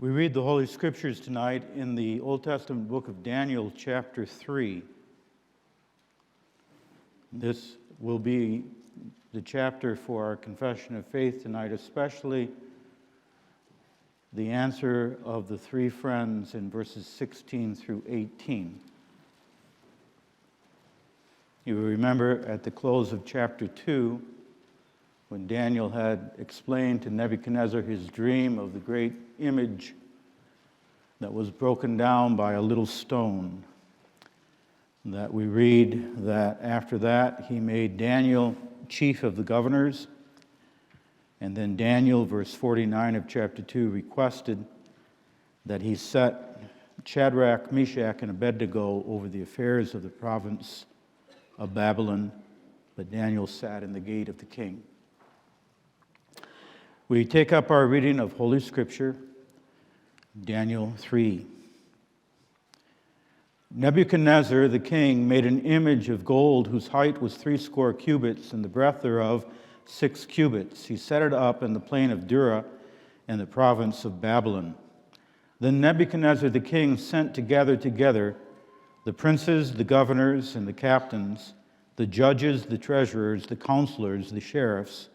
We read the Holy Scriptures tonight in the Old Testament book of Daniel, chapter 3. This will be the chapter for our confession of faith tonight, especially the answer of the three friends in verses 16 through 18. You will remember at the close of chapter 2, when Daniel had explained to Nebuchadnezzar his dream of the great image that was broken down by a little stone, that we read that after that he made Daniel chief of the governors, and then Daniel, verse 49 of chapter 2, requested that he set Shadrach, Meshach, and Abednego over the affairs of the province of Babylon, but Daniel sat in the gate of the king. We take up our reading of Holy Scripture, Daniel 3. Nebuchadnezzar the king made an image of gold whose height was 80 cubits and the breadth thereof 6 cubits. He set it up in the plain of Dura in the province of Babylon. Then Nebuchadnezzar the king sent to gather together the princes, the governors, and the captains, the judges, the treasurers, the counselors, the sheriffs,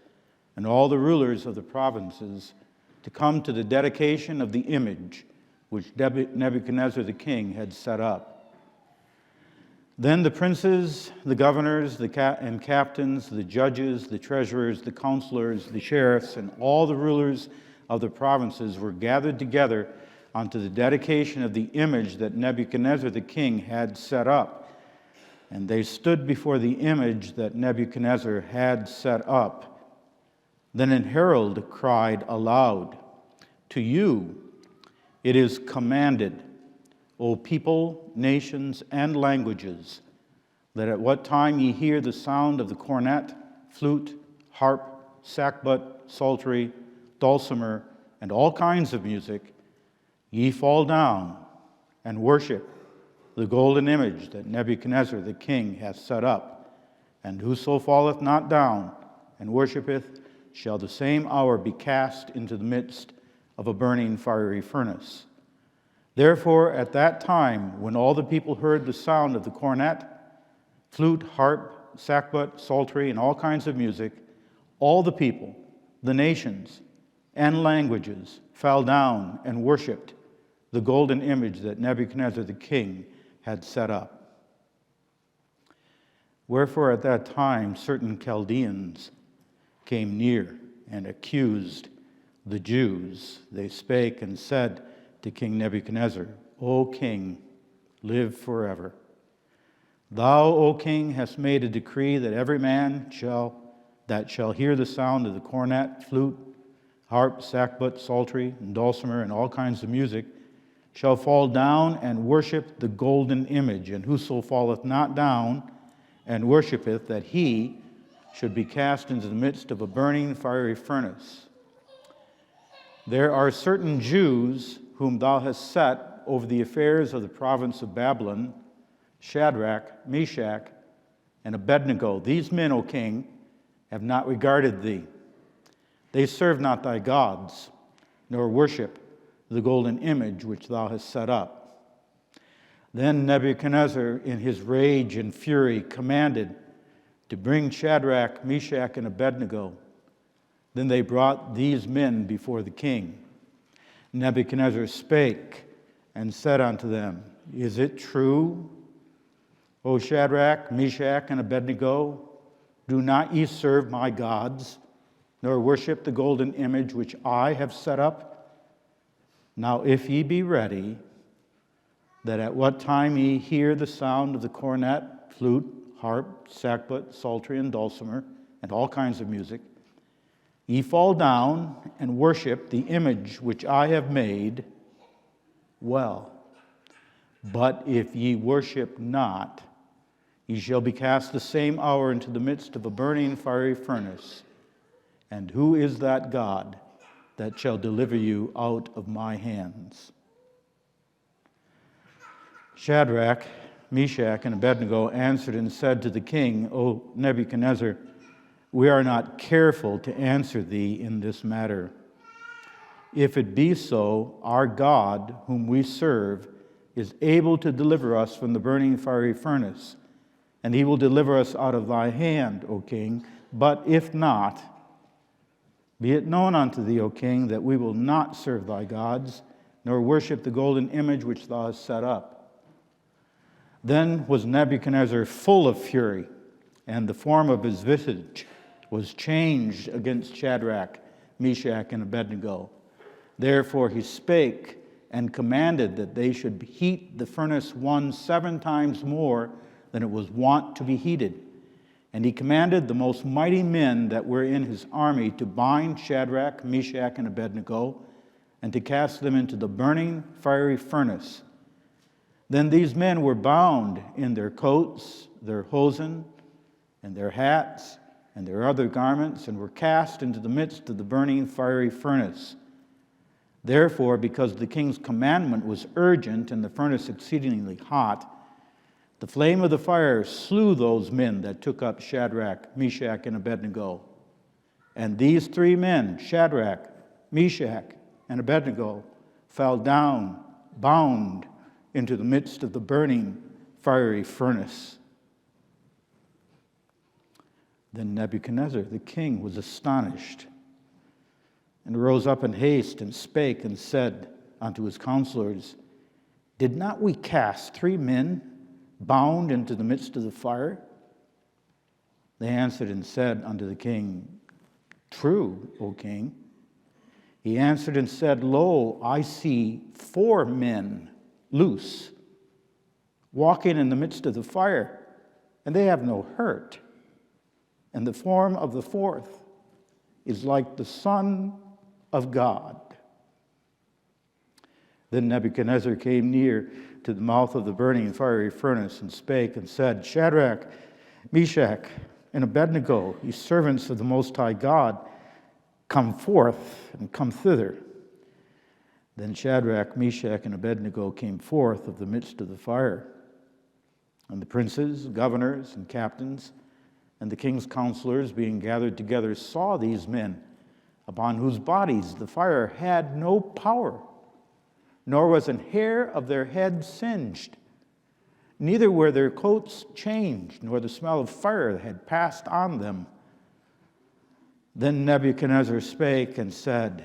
and all the rulers of the provinces to come to the dedication of the image which Nebuchadnezzar the king had set up. Then the princes, the governors, and captains, the judges, the treasurers, the counselors, the sheriffs, and all the rulers of the provinces were gathered together unto the dedication of the image that Nebuchadnezzar the king had set up. And they stood before the image that Nebuchadnezzar had set up. Then an herald cried aloud, "To you it is commanded, O people, nations, and languages, that at what time ye hear the sound of the cornet, flute, harp, sackbut, psaltery, dulcimer, and all kinds of music, ye fall down and worship the golden image that Nebuchadnezzar the king hath set up. And whoso falleth not down and worshipeth shall the same hour be cast into the midst of a burning fiery furnace. Therefore, at that time, when all the people heard the sound of the cornet, flute, harp, sackbut, psaltery, and all kinds of music, all the people, the nations, and languages fell down and worshipped the golden image that Nebuchadnezzar the king had set up. Wherefore, at that time, certain Chaldeans came near and accused the Jews. They spake and said to King Nebuchadnezzar, O king, live forever. Thou, O king, hast made a decree that every man shall hear the sound of the cornet, flute, harp, sackbut, psaltery, and dulcimer, and all kinds of music, shall fall down and worship the golden image, and whoso falleth not down and worshipeth, that he should be cast into the midst of a burning fiery furnace. There are certain Jews whom thou hast set over the affairs of the province of Babylon, Shadrach, Meshach, and Abednego. These men, O king, have not regarded thee. They serve not thy gods, nor worship the golden image which thou hast set up. Then Nebuchadnezzar, in his rage and fury, commanded to bring Shadrach, Meshach, and Abednego. Then they brought these men before the king. Nebuchadnezzar spake and said unto them, Is it true, O Shadrach, Meshach, and Abednego? Do not ye serve my gods, nor worship the golden image which I have set up? Now if ye be ready, that at what time ye hear the sound of the cornet, flute, harp, sackbut, psaltery, and dulcimer, and all kinds of music, ye fall down and worship the image which I have made, well. But if ye worship not, ye shall be cast the same hour into the midst of a burning fiery furnace. And who is that God that shall deliver you out of my hands? Shadrach, Meshach, and Abednego answered and said to the king, O Nebuchadnezzar, we are not careful to answer thee in this matter. If it be so, our God, whom we serve, is able to deliver us from the burning fiery furnace, and he will deliver us out of thy hand, O king. But if not, be it known unto thee, O king, that we will not serve thy gods, nor worship the golden image which thou hast set up. Then was Nebuchadnezzar full of fury, and the form of his visage was changed against Shadrach, Meshach, and Abednego. Therefore he spake and commanded that they should heat the furnace 7 times more than it was wont to be heated. And he commanded the most mighty men that were in his army to bind Shadrach, Meshach, and Abednego, and to cast them into the burning fiery furnace. Then these men were bound in their coats, their hosen, and their hats, and their other garments, and were cast into the midst of the burning fiery furnace. Therefore, because the king's commandment was urgent and the furnace exceedingly hot, the flame of the fire slew those men that took up Shadrach, Meshach, and Abednego. And these 3 men, Shadrach, Meshach, and Abednego, fell down, bound, into the midst of the burning fiery furnace. Then Nebuchadnezzar the king was astonished, and rose up in haste, and spake and said unto his counselors, Did not we cast 3 men bound into the midst of the fire? They answered and said unto the king, True, O king. He answered and said, Lo, I see 4 men loose, walking in the midst of the fire, and they have no hurt. And the form of the 4th is like the Son of God. Then Nebuchadnezzar came near to the mouth of the burning fiery furnace, and spake and said, Shadrach, Meshach, and Abednego, ye servants of the Most High God, come forth and come thither. Then Shadrach, Meshach, and Abednego came forth of the midst of the fire. And the princes, governors, and captains, and the king's counselors, being gathered together, saw these men, upon whose bodies the fire had no power, nor was an hair of their head singed. Neither were their coats changed, nor the smell of fire had passed on them. Then Nebuchadnezzar spake and said,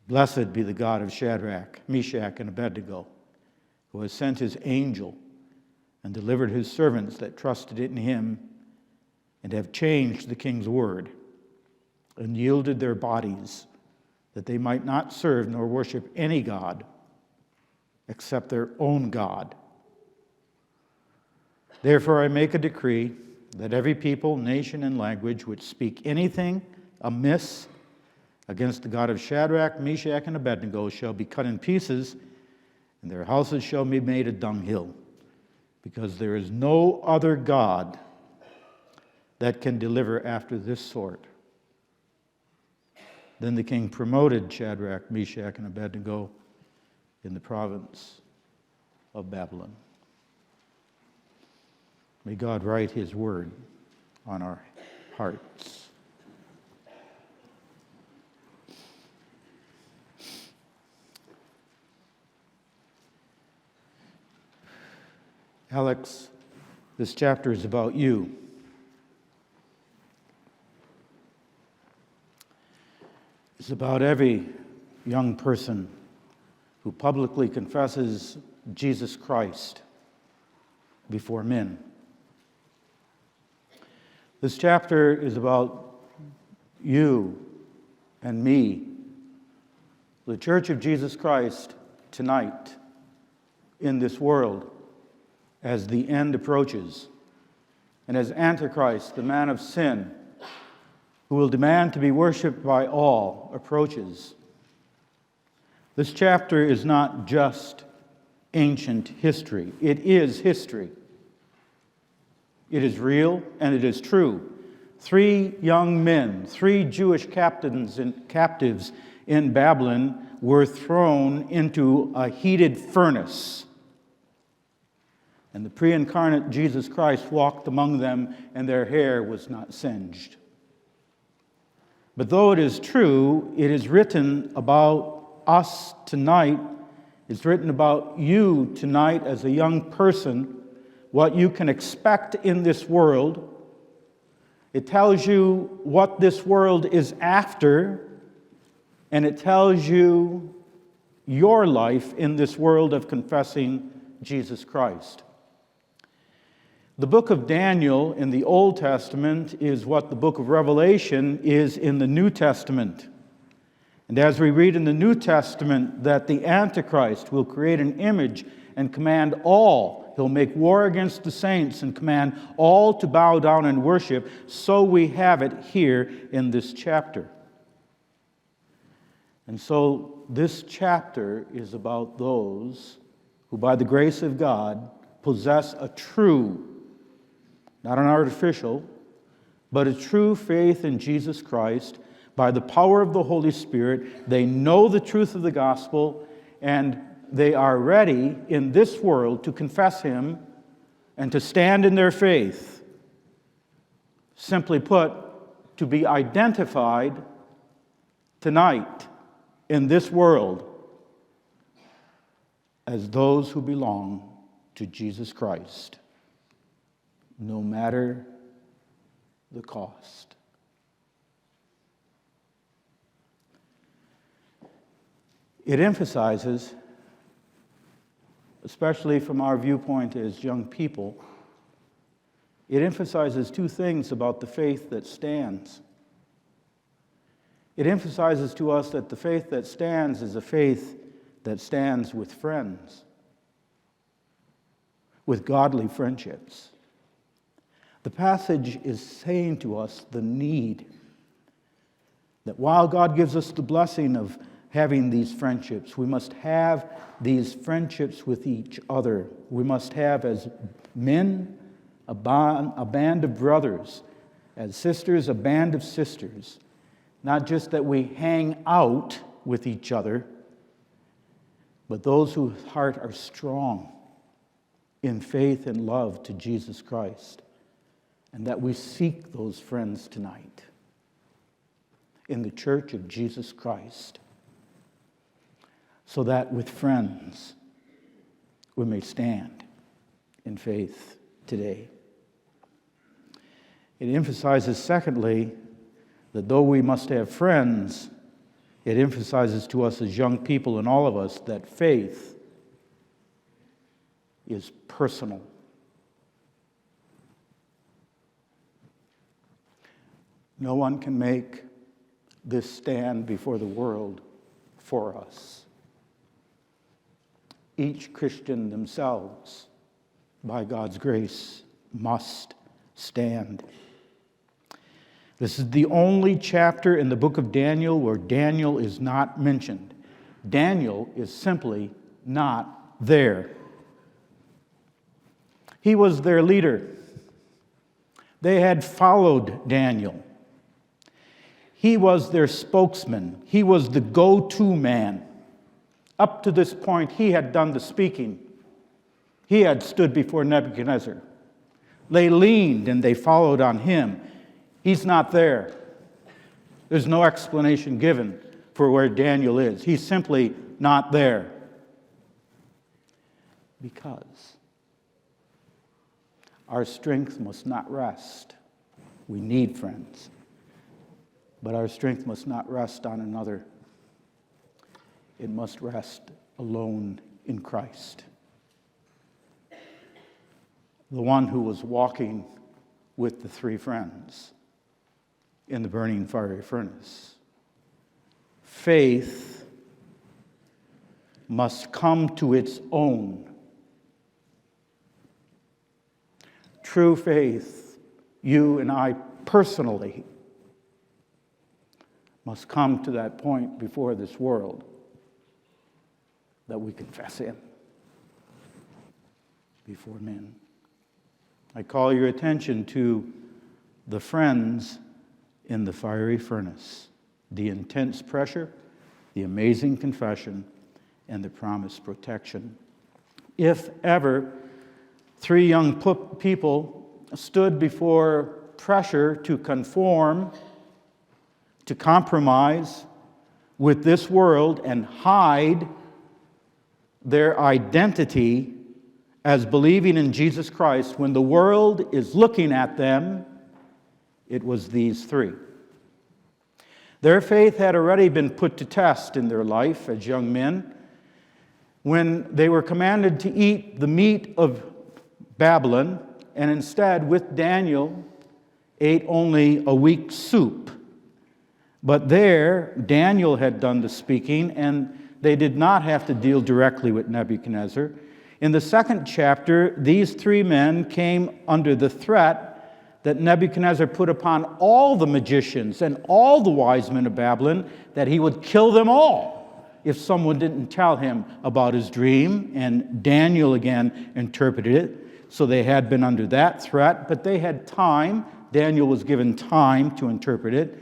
Blessed be the God of Shadrach, Meshach, and Abednego, who has sent his angel and delivered his servants that trusted in him, and have changed the king's word, and yielded their bodies, that they might not serve nor worship any god except their own God. Therefore I make a decree that every people, nation, and language which speak anything amiss against the God of Shadrach, Meshach, and Abednego shall be cut in pieces, and their houses shall be made a dunghill, because there is no other God that can deliver after this sort. Then the king promoted Shadrach, Meshach, and Abednego in the province of Babylon. May God write his word on our hearts. Alex, this chapter is about you. It's about every young person who publicly confesses Jesus Christ before men. This chapter is about you and me, the Church of Jesus Christ, tonight in this world as the end approaches, and as Antichrist, the man of sin, who will demand to be worshipped by all, approaches. This chapter is not just ancient history. It is history. It is real and it is true. 3 young men, 3 Jewish captives in Babylon were thrown into a heated furnace. And the pre-incarnate Jesus Christ walked among them, and their hair was not singed. But though it is true, it is written about us tonight. It's written about you tonight as a young person, what you can expect in this world. It tells you what this world is after, and it tells you your life in this world of confessing Jesus Christ. The book of Daniel in the Old Testament is what the book of Revelation is in the New Testament. And as we read in the New Testament that the Antichrist will create an image and command all, he'll make war against the saints and command all to bow down and worship, so we have it here in this chapter. And so this chapter is about those who, by the grace of God, possess a true, not an artificial, but a true faith in Jesus Christ. By the power of the Holy Spirit, they know the truth of the gospel, and they are ready in this world to confess Him and to stand in their faith. Simply put, to be identified tonight in this world as those who belong to Jesus Christ, no matter the cost. It emphasizes, especially from our viewpoint as young people, it emphasizes two things about the faith that stands. It emphasizes to us that the faith that stands is a faith that stands with friends, with godly friendships. The passage is saying to us the need that while God gives us the blessing of having these friendships, we must have these friendships with each other. We must have, as men, a band of brothers, as sisters, a band of sisters. Not just that we hang out with each other, but those whose heart are strong in faith and love to Jesus Christ. And that we seek those friends tonight in the church of Jesus Christ, so that with friends we may stand in faith today. It emphasizes, secondly, that though we must have friends, it emphasizes to us as young people and all of us that faith is personal. No one can make this stand before the world for us. Each Christian themselves, by God's grace, must stand. This is the only chapter in the book of Daniel where Daniel is not mentioned. Daniel is simply not there. He was their leader. They had followed Daniel. He was their spokesman. He was the go-to man. Up to this point, he had done the speaking. He had stood before Nebuchadnezzar. They leaned and they followed on him. He's not there. There's no explanation given for where Daniel is. He's simply not there. Because our strength must not rest. We need friends. But our strength must not rest on another. It must rest alone in Christ. The one who was walking with the three friends in the burning fiery furnace. Faith must come to its own. True faith, you and I personally, must come to that point before this world that we confess Him before men. I call your attention to the friends in the fiery furnace, the intense pressure, the amazing confession, and the promised protection. If ever three young people stood before pressure to conform to compromise with this world and hide their identity as believing in Jesus Christ when the world is looking at them, it was these three. Their faith had already been put to test in their life as young men when they were commanded to eat the meat of Babylon, and instead, with Daniel, ate only a weak soup. But there, Daniel had done the speaking, and they did not have to deal directly with Nebuchadnezzar. In the second chapter, these three men came under the threat that Nebuchadnezzar put upon all the magicians and all the wise men of Babylon, that he would kill them all if someone didn't tell him about his dream. And Daniel again interpreted it. So they had been under that threat, but they had time. Daniel was given time to interpret it.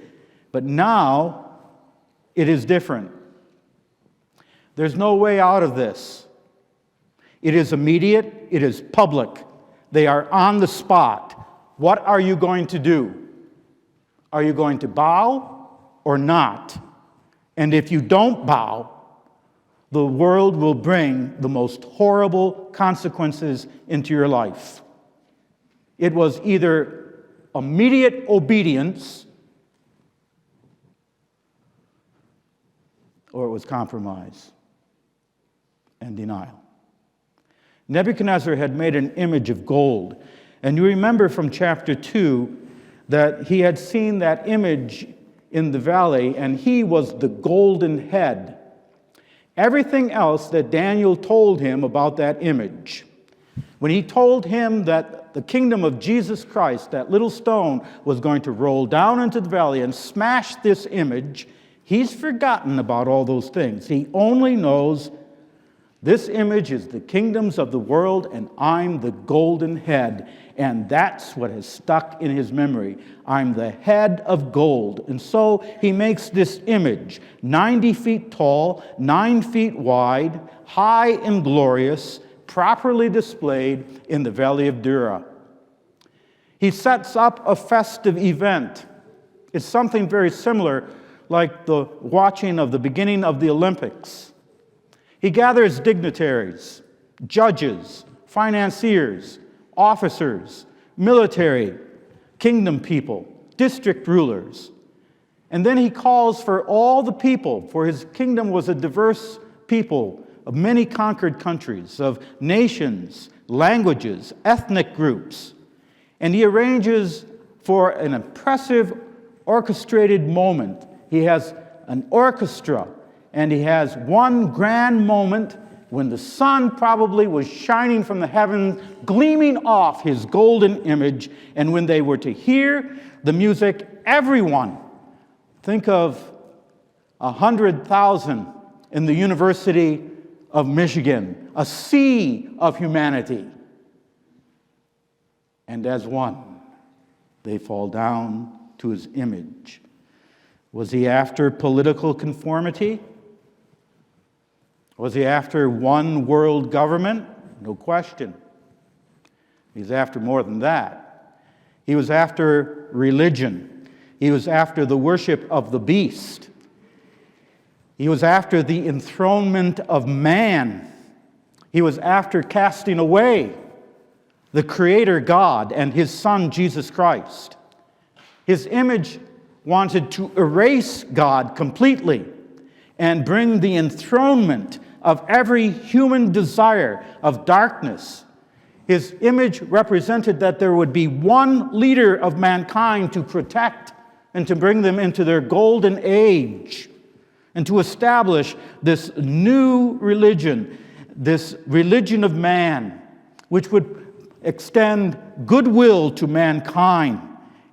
But now it is different. There's no way out of this. It is immediate. It is public. They are on the spot. What are you going to do? Are you going to bow or not? And if you don't bow, the world will bring the most horrible consequences into your life. It was either immediate obedience or it was compromise and denial. Nebuchadnezzar had made an image of gold. And you remember from chapter 2 that he had seen that image in the valley, and he was the golden head. Everything else that Daniel told him about that image, when he told him that the kingdom of Jesus Christ, that little stone, was going to roll down into the valley and smash this image, he's forgotten about all those things. He only knows this image is the kingdoms of the world, and I'm the golden head. And that's what has stuck in his memory. I'm the head of gold. And so he makes this image, 90 feet tall, 9 feet wide, high and glorious, properly displayed in the valley of Dura. He sets up a festive event. It's something very similar, like the watching of the beginning of the Olympics. He gathers dignitaries, judges, financiers, officers, military, kingdom people, district rulers. And then he calls for all the people, for his kingdom was a diverse people of many conquered countries, of nations, languages, ethnic groups. And he arranges for an impressive orchestrated moment. He has an orchestra, and he has one grand moment when the sun probably was shining from the heavens, gleaming off his golden image. And when they were to hear the music, everyone, think of 100,000 in the University of Michigan, a sea of humanity. And as one, they fall down to his image. Was he after political conformity? Was he after one world government? No question. He's after more than that. He was after religion. He was after the worship of the beast. He was after the enthronement of man. He was after casting away the Creator God and His Son, Jesus Christ. His image wanted to erase God completely and bring the enthronement of every human desire of darkness. His image represented that there would be one leader of mankind to protect and to bring them into their golden age and to establish this new religion, this religion of man, which would extend goodwill to mankind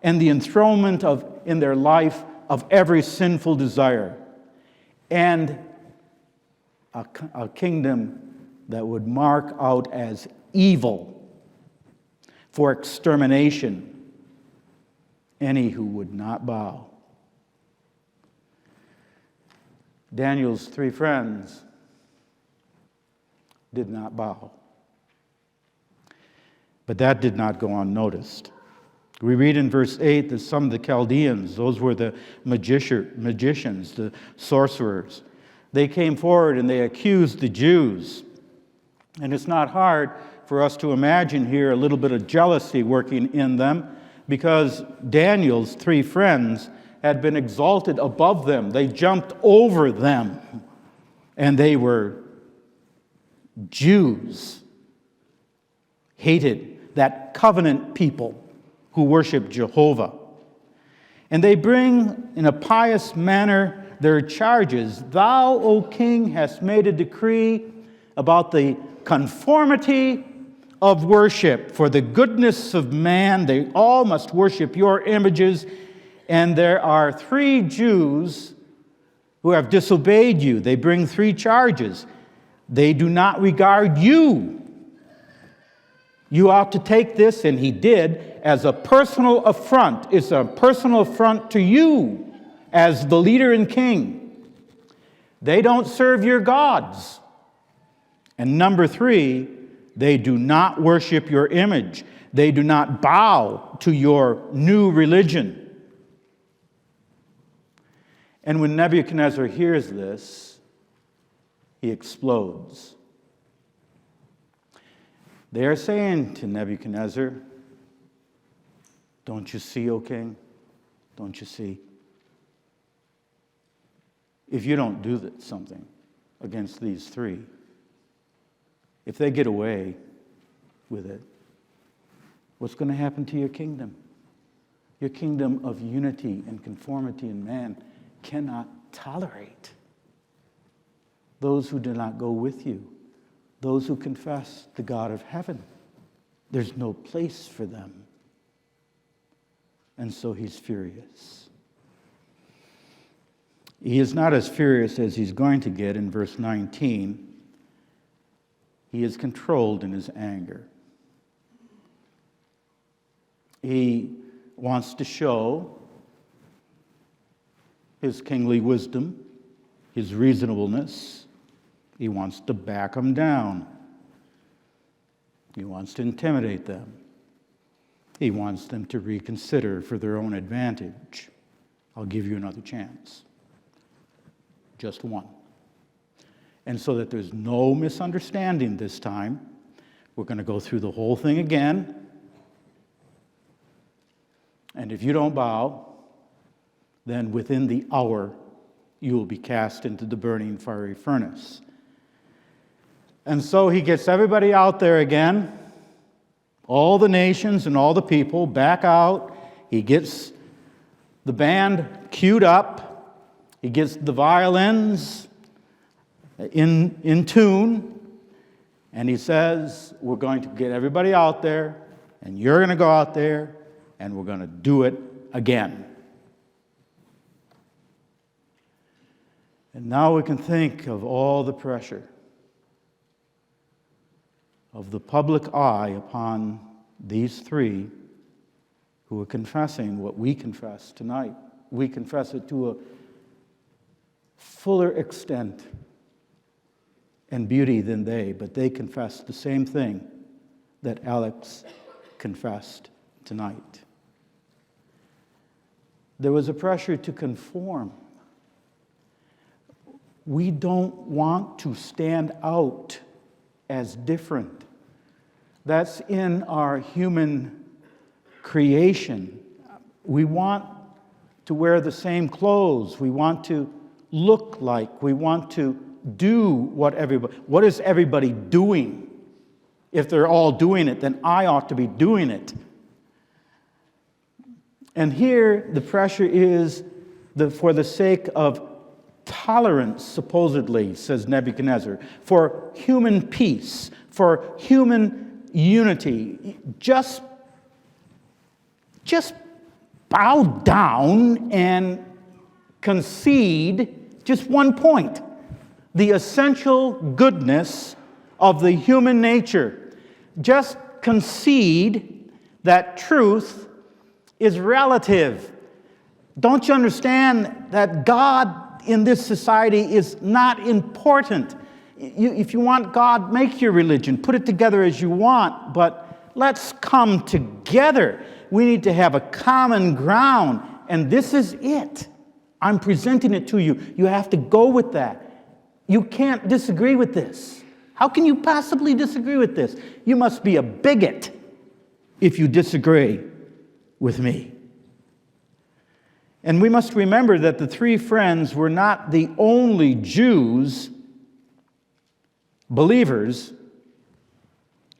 and the enthronement in their life of every sinful desire. And a kingdom that would mark out as evil for extermination any who would not bow. Daniel's three friends did not bow. But that did not go unnoticed. We read in verse 8 that some of the Chaldeans, those were the magicians, the sorcerers, they came forward and they accused the Jews. And it's not hard for us to imagine here a little bit of jealousy working in them, because Daniel's 3 friends had been exalted above them. They jumped over them, and they were Jews, hated that covenant people who worship Jehovah. And they bring in a pious manner their charges. Thou, O king, hast made a decree about the conformity of worship. For the goodness of man, they all must worship your images. And there are 3 Jews who have disobeyed you. They bring 3 charges. They do not regard you. You ought to take this, and he did, as a personal affront. It's a personal affront to you as the leader and king. They don't serve your gods. And number 3, they do not worship your image. They do not bow to your new religion. And when Nebuchadnezzar hears this, he explodes. They are saying to Nebuchadnezzar, don't you see, O king? Don't you see? If you don't do something against these 3, if they get away with it, what's going to happen to your kingdom? Your kingdom of unity and conformity in man cannot tolerate those who do not go with you, those who confess the God of heaven. There's no place for them. And so he's furious. He is not as furious as he's going to get in verse 19. He is controlled in his anger. He wants to show his kingly wisdom, his reasonableness. He wants to back them down. He wants to intimidate them. He wants them to reconsider for their own advantage. I'll give you another chance. Just one. And so that there's no misunderstanding this time, we're going to go through the whole thing again. And if you don't bow, then within the hour, you will be cast into the burning fiery furnace. And so he gets everybody out there again, all the nations and all the people back out. He gets the band queued up. He gets the violins in tune. And he says, we're going to get everybody out there, and you're going to go out there, and we're going to do it again. And now we can think of all the pressure of the public eye upon these 3 who are confessing what we confess tonight. We confess it to a fuller extent and beauty than they, but they confess the same thing that Alex confessed tonight. There was a pressure to conform. We don't want to stand out as different. That's in our human creation. We want to wear the same clothes. We want to look like. We want to do what is everybody doing? If they're all doing it, then I ought to be doing it. And here the pressure is for the sake of tolerance, supposedly, says Nebuchadnezzar, for human peace, for human unity. Just bow down and concede just one point: the essential goodness of the human nature. Just concede that truth is relative. Don't you understand that God in this society is not important? If you want God, make your religion, put it together as you want, but let's come together. We need to have a common ground. And this is it. I'm presenting it to you. You have to go with that. You can't disagree with this. How can you possibly disagree with this? You must be a bigot if you disagree with me. And we must remember that the three friends were not the only Jews, believers,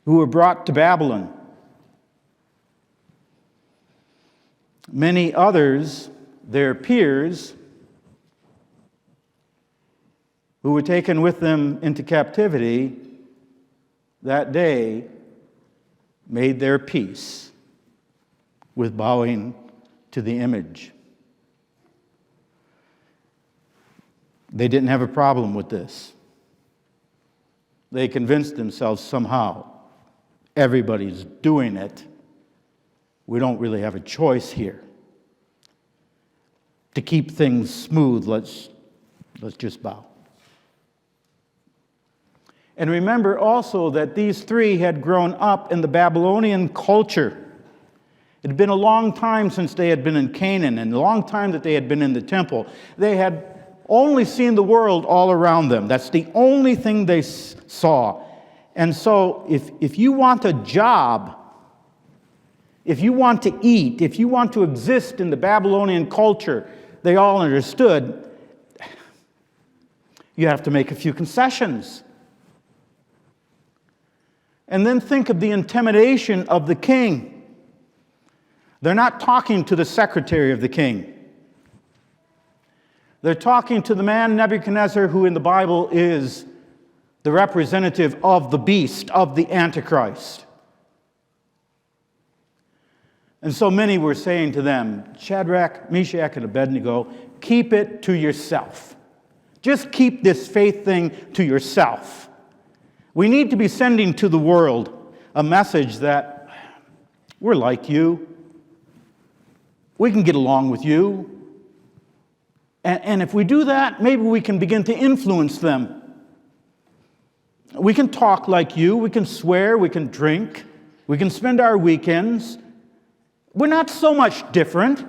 who were brought to Babylon. Many others, their peers, who were taken with them into captivity that day, made their peace with bowing to the image. They didn't have a problem with this. They convinced themselves somehow, everybody's doing it. We don't really have a choice here. To keep things smooth, let's just bow. And remember also that these three had grown up in the Babylonian culture. It had been a long time since they had been in Canaan, and a long time that they had been in the temple. They had only seen the world all around them. That's the only thing they saw. And so if you want a job, if you want to eat, if you want to exist in the Babylonian culture, they all understood, you have to make a few concessions. And then think of the intimidation of the king. They're not talking to the secretary of the king. They're talking to the man Nebuchadnezzar, who in the Bible is the representative of the beast, of the Antichrist. And so many were saying to them, Shadrach, Meshach, and Abednego, keep it to yourself. Just keep this faith thing to yourself. We need to be sending to the world a message that we're like you. We can get along with you. And if we do that, maybe we can begin to influence them. We can talk like you. We can swear. We can drink. We can spend our weekends. We're not so much different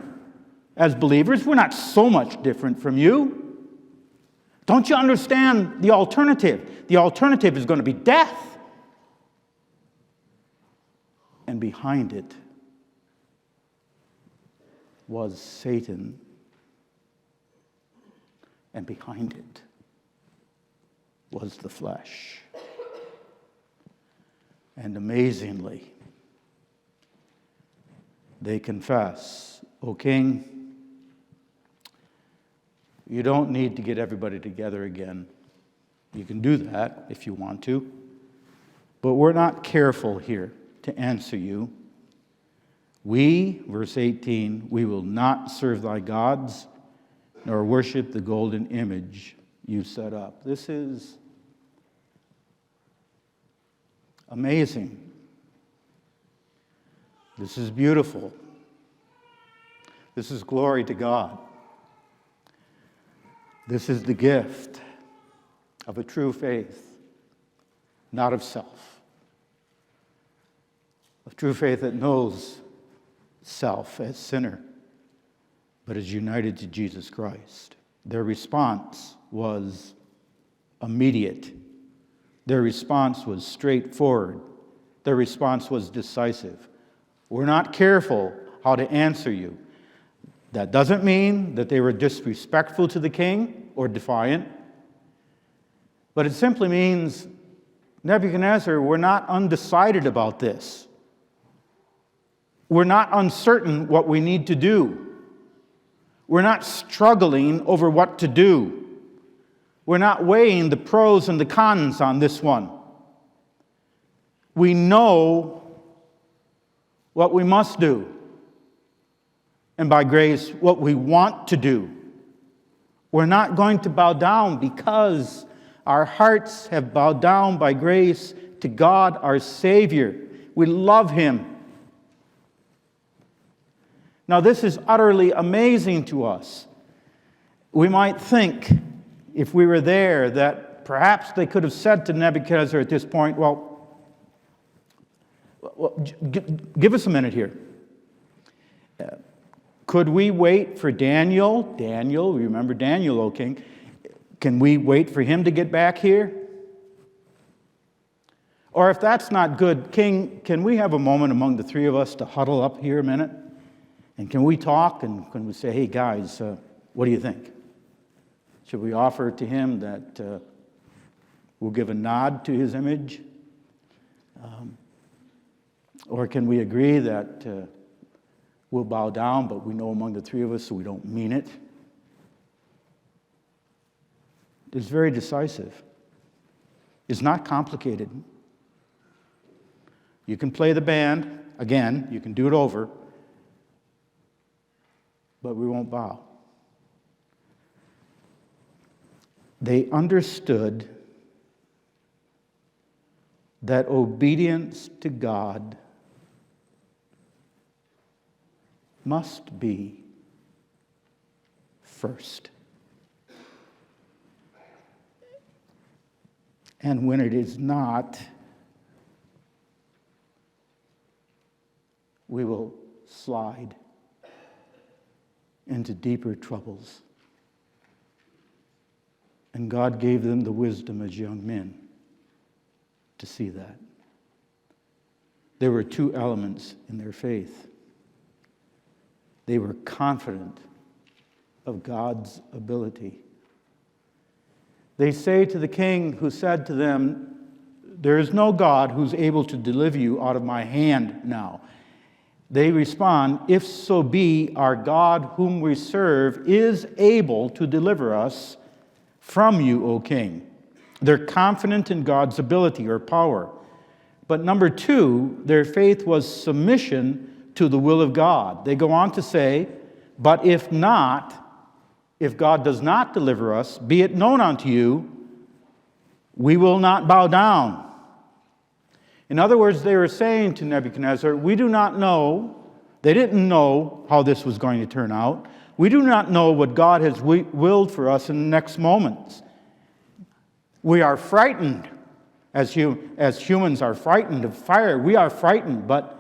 as believers. We're not so much different from you. Don't you understand the alternative? The alternative is going to be death. And behind it was Satan. And behind it was the flesh. And amazingly, they confess, O king, you don't need to get everybody together again. You can do that if you want to. But we're not careful here to answer you. We, verse 18, we will not serve thy gods, nor worship the golden image you set up. This is amazing. This is beautiful. This is glory to God. This is the gift of a true faith, not of self. A true faith that knows self as sinner, but is united to Jesus Christ. Their response was immediate. Their response was straightforward. Their response was decisive. We're not careful how to answer you. That doesn't mean that they were disrespectful to the king or defiant, but it simply means, Nebuchadnezzar, we're not undecided about this. We're not uncertain what we need to do. We're not struggling over what to do. We're not weighing the pros and the cons on this one. We know what we must do, and by grace, what we want to do. We're not going to bow down because our hearts have bowed down by grace to God, our Savior. We love Him. Now, this is utterly amazing to us. We might think, if we were there, that perhaps they could have said to Nebuchadnezzar at this point, well, give us a minute here. Could we wait for Daniel? Daniel, remember Daniel, O king. Can we wait for him to get back here? Or if that's not good, King, can we have a moment among the three of us to huddle up here a minute? And can we talk and can we say, hey guys, what do you think? Should we offer to him that we'll give a nod to his image? Or can we agree that we'll bow down, but we know among the three of us so we don't mean it? It's very decisive. It's not complicated. You can play the band, again, you can do it over, but we won't bow. They understood that obedience to God must be first. And when it is not, we will slide into deeper troubles. And God gave them the wisdom as young men to see that. There were two elements in their faith. They were confident of God's ability. They say to the king who said to them, there is no God who's able to deliver you out of my hand now. They respond, if so be our God whom we serve is able to deliver us from you, O king. They're confident in God's ability or power. But number two, their faith was submission to the will of God. They go on to say, but if not, if God does not deliver us, be it known unto you, we will not bow down. In other words, they were saying to Nebuchadnezzar, we do not know, they didn't know how this was going to turn out. We do not know what God has willed for us in the next moments. We are frightened, as humans are frightened of fire. We are frightened, but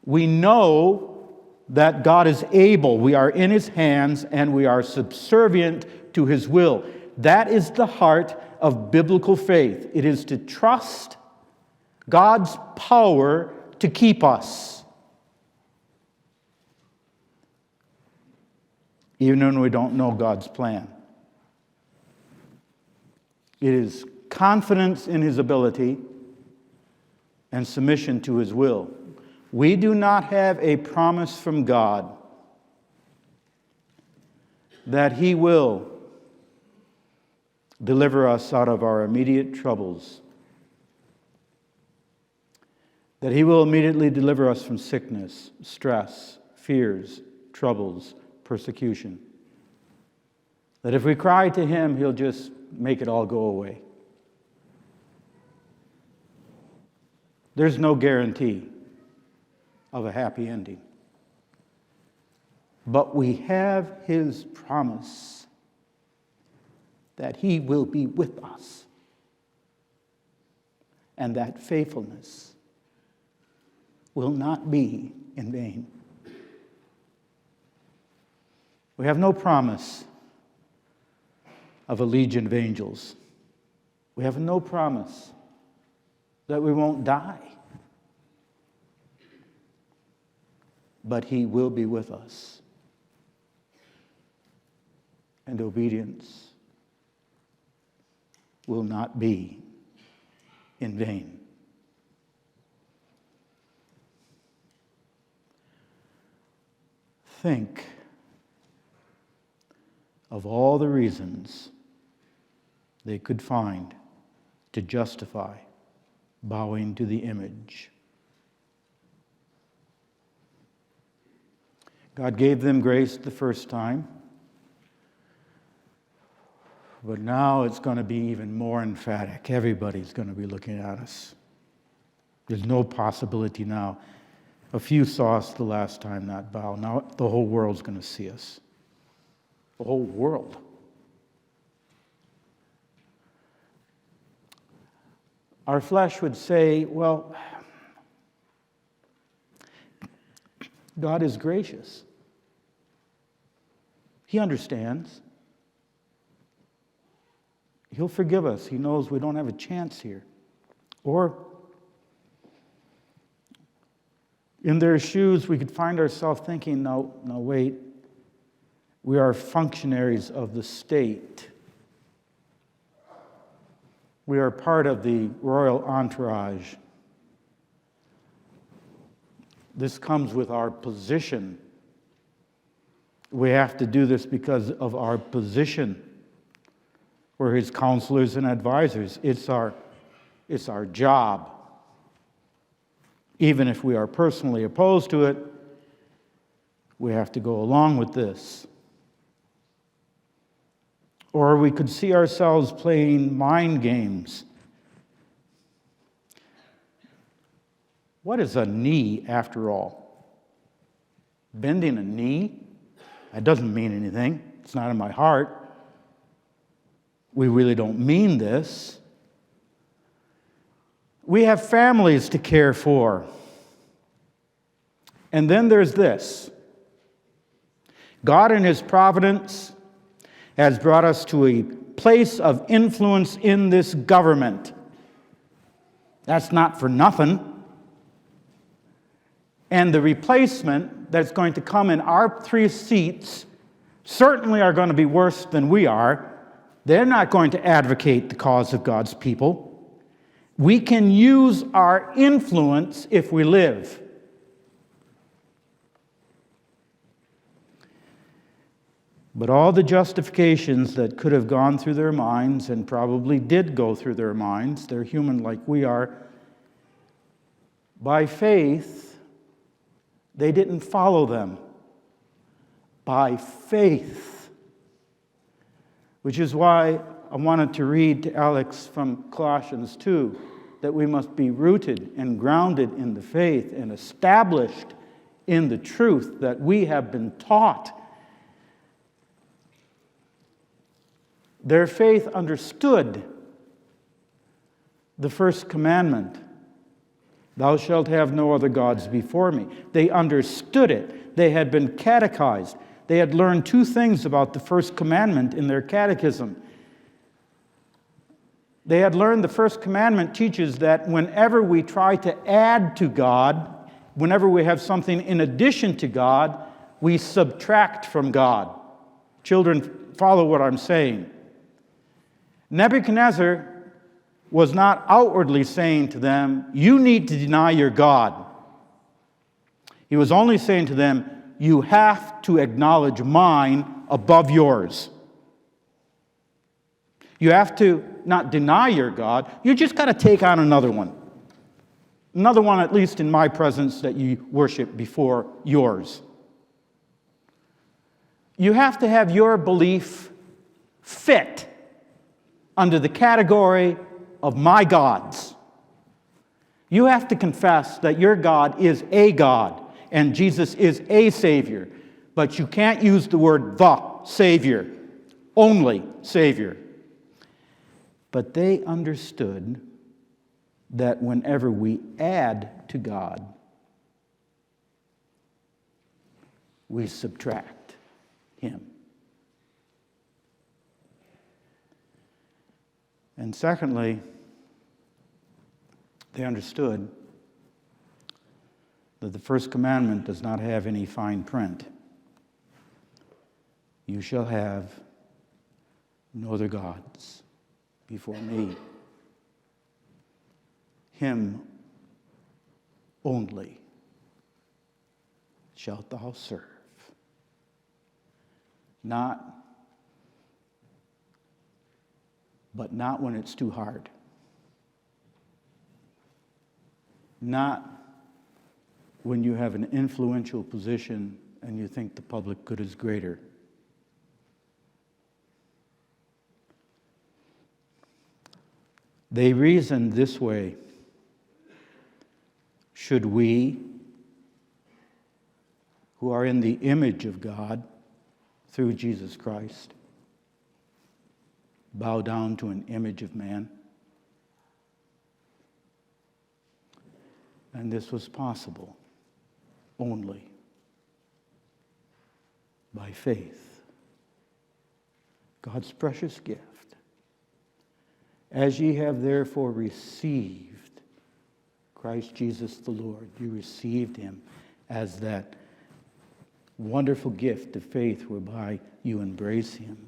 we know that God is able. We are in His hands, and we are subservient to His will. That is the heart of biblical faith. It is to trust God's power to keep us, even when we don't know God's plan. It is confidence in His ability and submission to His will. We do not have a promise from God that He will deliver us out of our immediate troubles, that He will immediately deliver us from sickness, stress, fears, troubles, persecution. That if we cry to Him, He'll just make it all go away. There's no guarantee of a happy ending. But we have His promise that He will be with us, and that faithfulness will not be in vain. We have no promise of a legion of angels. We have no promise that we won't die. But He will be with us. And obedience will not be in vain. Think of all the reasons they could find to justify bowing to the image. God gave them grace the first time, but now it's going to be even more emphatic. Everybody's going to be looking at us. There's no possibility now. A few saw us the last time not bow. Now the whole world's going to see us. The whole world. Our flesh would say, well, God is gracious. He understands. He'll forgive us. He knows we don't have a chance here. Or in their shoes, we could find ourselves thinking, no, wait. We are functionaries of the state. We are part of the royal entourage. This comes with our position. We have to do this because of our position. We're his counselors and advisors. It's our job. Even if we are personally opposed to it, we have to go along with this. Or we could see ourselves playing mind games. What is a knee, after all? Bending a knee? That doesn't mean anything. It's not in my heart. We really don't mean this. We have families to care for. And then there's this. God in his providence has brought us to a place of influence in this government. That's not for nothing. And the replacement that's going to come in our 3 seats certainly are going to be worse than we are. They're not going to advocate the cause of God's people. We can use our influence if we live. But all the justifications that could have gone through their minds, and probably did go through their minds, they're human like we are, by faith, they didn't follow them. By faith. Which is why I wanted to read to Alex from Colossians 2, that we must be rooted and grounded in the faith and established in the truth that we have been taught. Their faith understood the first commandment, thou shalt have no other gods before me. They understood it. They had been catechized. They had learned 2 things about the first commandment in their catechism. They had learned the first commandment teaches that whenever we try to add to God, whenever we have something in addition to God, we subtract from God. Children, follow what I'm saying. Nebuchadnezzar was not outwardly saying to them, you need to deny your God. He was only saying to them, you have to acknowledge mine above yours. You have to not deny your God. You just got to take on another one. Another one, at least in my presence, that you worship before yours. You have to have your belief fit under the category of my gods. You have to confess that your God is a God and Jesus is a Savior, but you can't use the word the Savior, only Savior. But they understood that whenever we add to God, we subtract Him. And secondly, they understood that the first commandment does not have any fine print. You shall have no other gods before me. Him only shalt thou serve. But not when it's too hard. Not when you have an influential position and you think the public good is greater. They reasoned this way. Should we, who are in the image of God through Jesus Christ, bow down to an image of man? And this was possible only by faith. God's precious gift. As ye have therefore received Christ Jesus the Lord, you received him as that wonderful gift of faith whereby you embrace him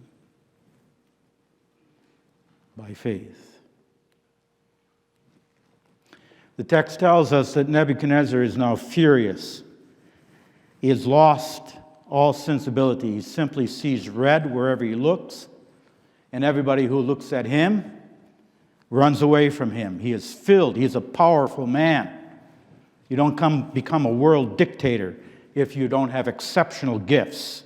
by faith. The text tells us that Nebuchadnezzar is now furious. He has lost all sensibility. He simply sees red wherever he looks, and everybody who looks at him runs away from him. He is filled. He is a powerful man. You don't become a world dictator if you don't have exceptional gifts.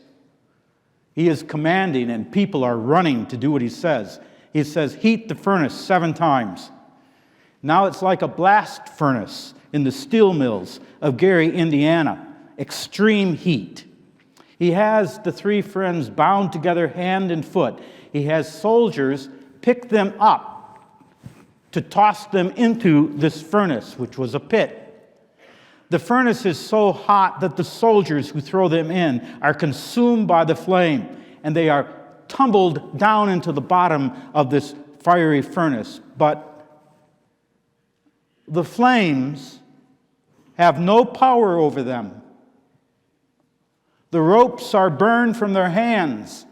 He is commanding, and people are running to do what he says. He says, heat the furnace 7 times. Now it's like a blast furnace in the steel mills of Gary, Indiana. Extreme heat. He has the 3 friends bound together hand and foot. He has soldiers pick them up to toss them into this furnace, which was a pit. The furnace is so hot that the soldiers who throw them in are consumed by the flame, and they are tumbled down into the bottom of this fiery furnace. But the flames have no power over them. The ropes are burned from their hands,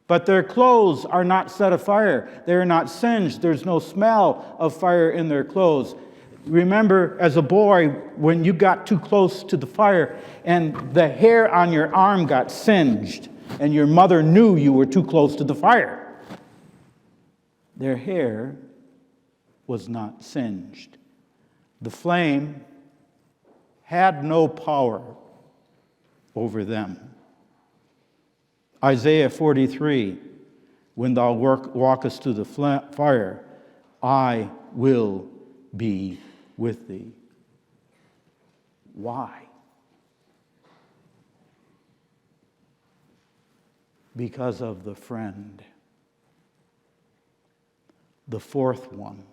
but their clothes are not set afire. They are not singed. There's no smell of fire in their clothes. Remember, as a boy, when you got too close to the fire and the hair on your arm got singed, and your mother knew you were too close to the fire. Their hair was not singed. The flame had no power over them. Isaiah 43, when thou walkest through the fire, I will be with thee. Why? Because of the friend, the 4th one,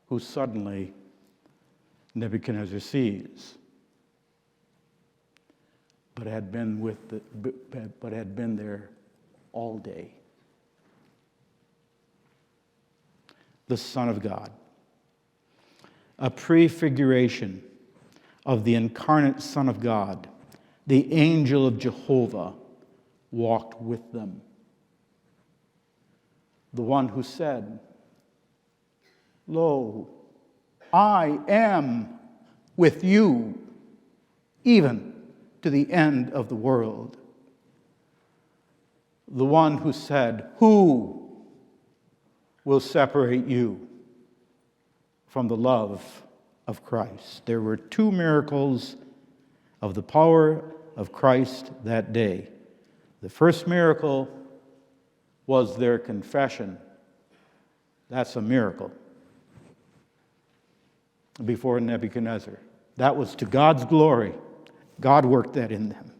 who suddenly Nebuchadnezzar sees, but had been there all day. The Son of God, a prefiguration of the incarnate Son of God, the angel of Jehovah, walked with them. The one who said, Lo, I am with you, even to the end of the world. The one who said, Who will separate you from the love of Christ? There were 2 miracles of the power of Christ that day. The first miracle was their confession. That's a miracle before Nebuchadnezzar. That was to God's glory. God worked that in them.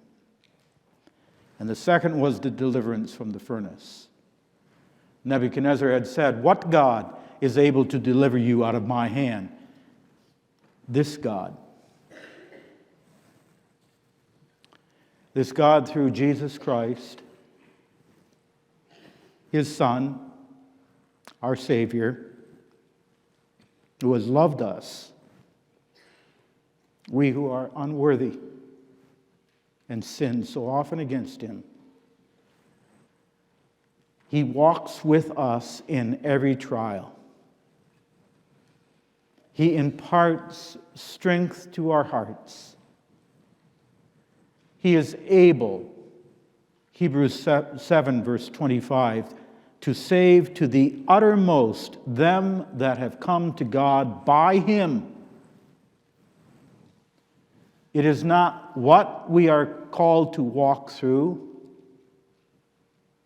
And the second was the deliverance from the furnace. Nebuchadnezzar had said, What God is able to deliver you out of my hand? This God. This God, through Jesus Christ, his Son, our Savior, who has loved us, we who are unworthy and sin so often against him. He walks with us in every trial. He imparts strength to our hearts. He is able, Hebrews 7, verse 25, to save to the uttermost them that have come to God by him. It is not what we are called to walk through,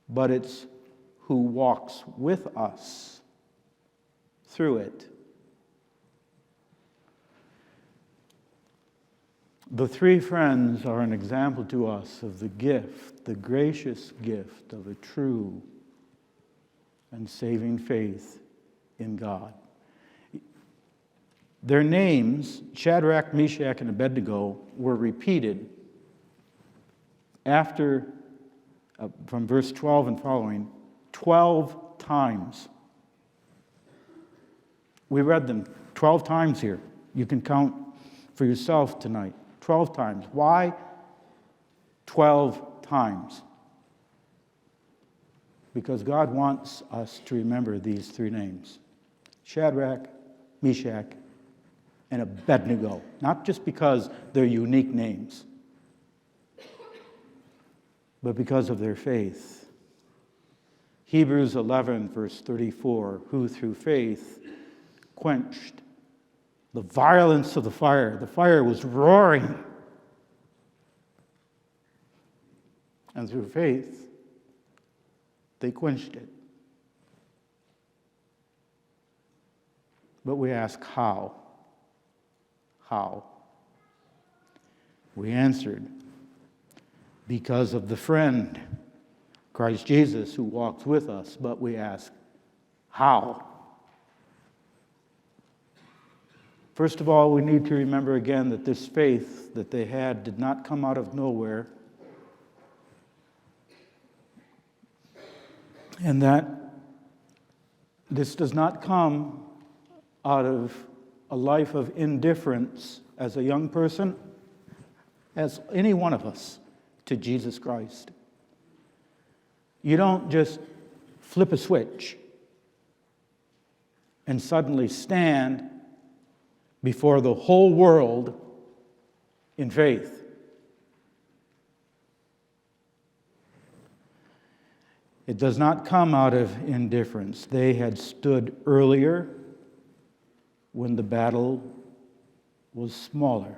but it's who walks with us through it. The 3 friends are an example to us of the gift, the gracious gift of a true and saving faith in God. Their names, Shadrach, Meshach, and Abednego, were repeated after, from verse 12 and following, 12 times. We read them 12 times here. You can count for yourself tonight. 12 times. Why 12 times? Because God wants us to remember these three names: Shadrach, Meshach, and Abednego. Not just because they're unique names, but because of their faith. Hebrews 11, verse 34, who through faith quenched the violence of the fire. The fire was roaring. And through faith, they quenched it. But we ask, how? How? We answered, because of the friend, Christ Jesus, who walks with us. But we ask, how? First of all, we need to remember again that this faith that they had did not come out of nowhere, and that this does not come out of a life of indifference as a young person, as any one of us, to Jesus Christ. You don't just flip a switch and suddenly stand before the whole world in faith. It does not come out of indifference. They had stood earlier when the battle was smaller.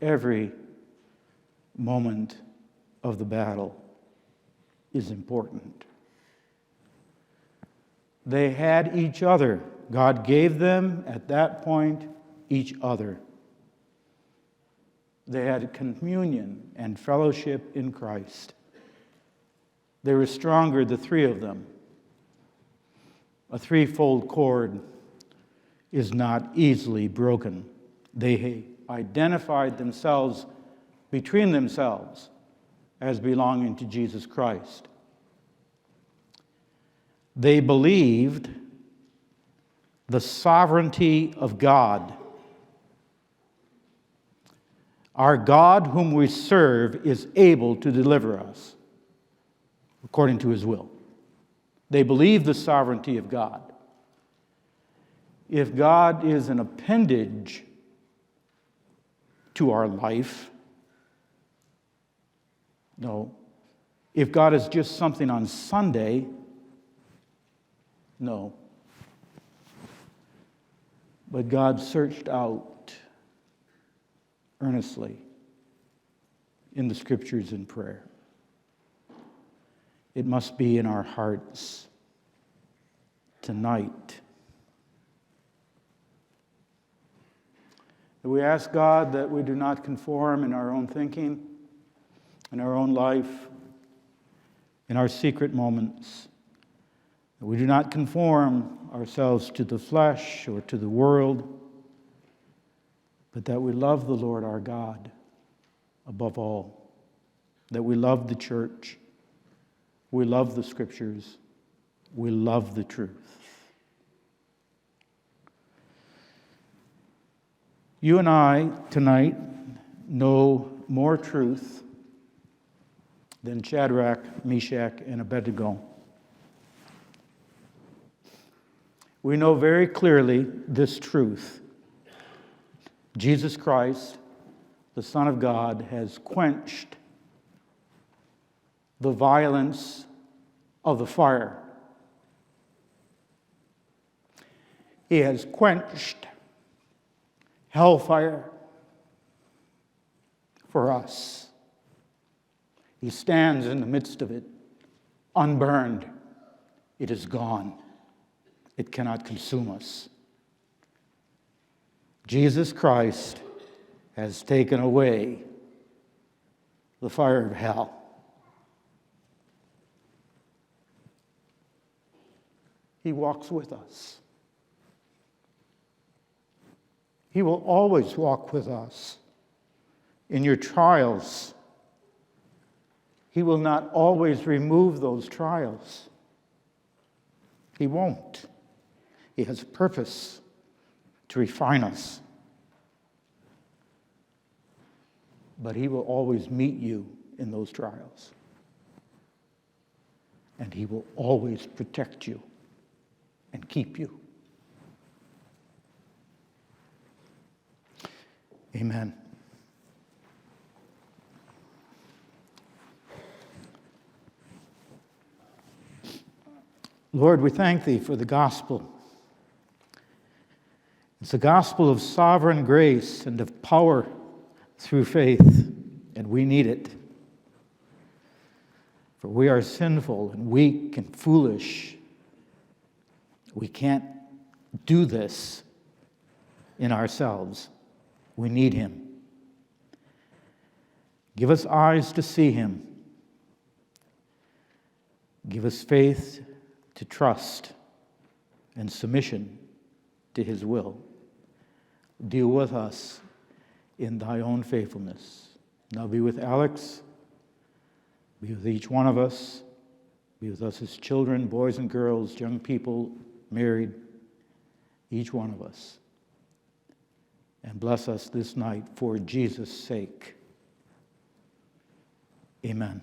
Every moment of the battle is important. They had each other. God gave them, at that point, each other. They had communion and fellowship in Christ. They were stronger, the three of them. A threefold cord is not easily broken. They identified themselves between themselves as belonging to Jesus Christ. They believed the sovereignty of God. Our God, whom we serve, is able to deliver us according to his will. They believe the sovereignty of God. If God is an appendage to our life, no. If God is just something on Sunday, no. But God searched out earnestly in the Scriptures in prayer. It must be in our hearts tonight. We ask God that we do not conform in our own thinking, in our own life, in our secret moments. That we do not conform ourselves to the flesh or to the world, but that we love the Lord our God above all. That we love the church. We love the Scriptures. We love the truth. You and I tonight know more truth than Shadrach, Meshach, and Abednego. We know very clearly this truth. Jesus Christ, the Son of God, has quenched the violence of the fire. He has quenched hellfire for us. He stands in the midst of it, unburned. It is gone. It cannot consume us. Jesus Christ has taken away the fire of hell. He walks with us. He will always walk with us in your trials. He will not always remove those trials. He won't. He has a purpose to refine us. But He will always meet you in those trials. And He will always protect you and keep you. Amen. Lord, we thank Thee for the gospel. It's a gospel of sovereign grace and of power through faith, and we need it. For we are sinful and weak and foolish. We can't do this in ourselves. We need Him. Give us eyes to see Him. Give us faith to trust and submission to His will. Deal with us in Thy own faithfulness. Now be with Alex. Be with each one of us. Be with us as children, boys and girls, young people, married, each one of us. And bless us this night for Jesus' sake. Amen.